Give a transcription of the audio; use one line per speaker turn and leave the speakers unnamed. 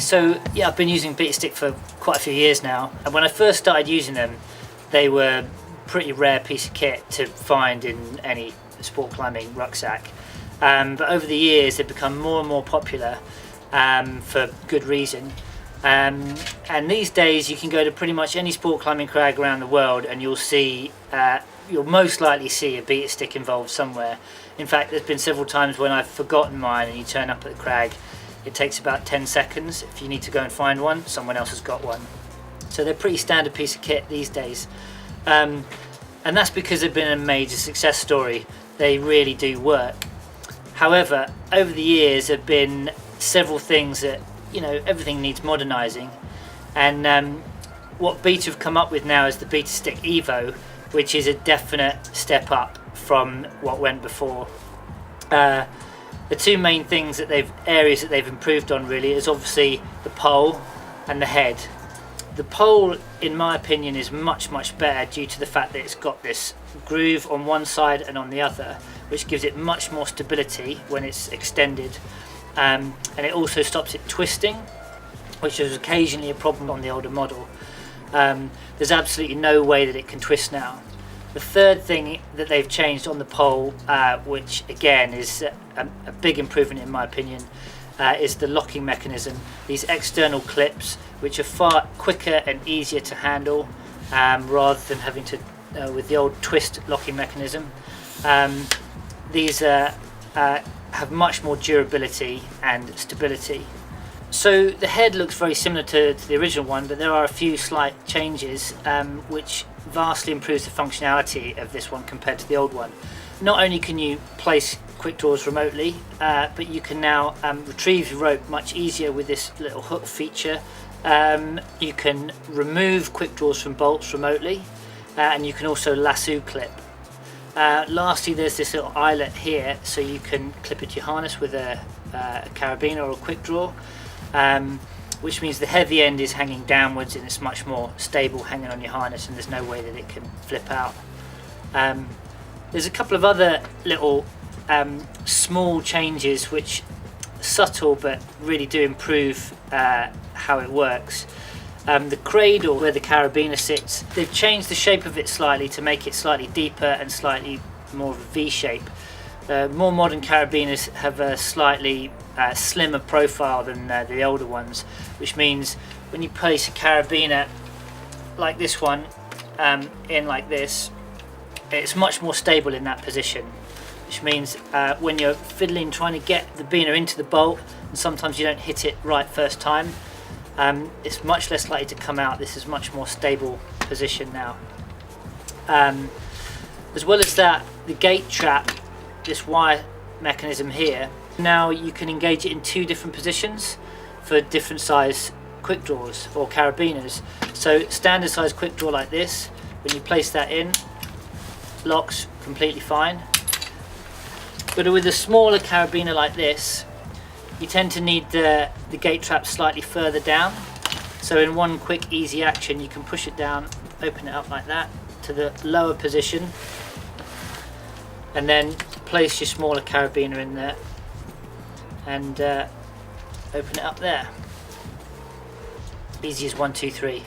So yeah, I've been using BetaStick for quite a few years now, and when I first started using them, they were a pretty rare piece of kit to find in any sport climbing rucksack. But over the years, they've become more and more popular for good reason. And these days, you can go to pretty much any sport climbing crag around the world, and you'll most likely see a BetaStick involved somewhere. In fact, there's been several times when I've forgotten mine, and you turn up at the crag. It takes about 10 seconds. If you need to go and find one, someone else has got one. So they're a pretty standard piece of kit these days. And that's because they've been a major success story. They really do work. However, over the years, there have been several things that, everything needs modernising. And what Beta have come up with now is the BetaStick Evo, which is a definite step up from what went before. The two main things areas that they've improved on really is obviously the pole and the head. The pole, in my opinion, is much better due to the fact that it's got this groove on one side and on the other, which gives it much more stability when it's extended, and it also stops it twisting, which is occasionally a problem on the older model. There's absolutely no way that it can twist now. The third thing that they've changed on the pole, which again is a big improvement in my opinion, is the locking mechanism. These external clips, which are far quicker and easier to handle, rather than having to with the old twist locking mechanism. These have much more durability and stability. So the head looks very similar to the original one, but there are a few slight changes which vastly improves the functionality of this one compared to the old one. Not only can you place quick draws remotely, but you can now retrieve your rope much easier with this little hook feature. You can remove quick draws from bolts remotely, and you can also lasso clip. Lastly, there's this little eyelet here, so you can clip it to your harness with a carabiner or a quick draw, which means the heavy end is hanging downwards and it's much more stable hanging on your harness, and there's no way that it can flip out. There's a couple of other little small changes which are subtle but really do improve how it works. The cradle where the carabiner sits, they've changed the shape of it slightly to make it slightly deeper and slightly more of a V shape. More modern carabiners have a slightly slimmer profile than the older ones, which means when you place a carabiner like this one in like this, it's much more stable in that position, which means when you're fiddling trying to get the biner into the bolt, and sometimes you don't hit it right first time, it's much less likely to come out. This is much more stable position now. As well as that, the gate trap, this wire mechanism here, now you can engage it in two different positions for different size quick draws or carabiners. So standard size quick draw like this, when you place that in, locks completely fine. But with a smaller carabiner like this, you tend to need the gate trap slightly further down. So in one quick easy action you can push it down, open it up like that to the lower position, and then place your smaller carabiner in there and open it up there. Easy as 1, 2, 3.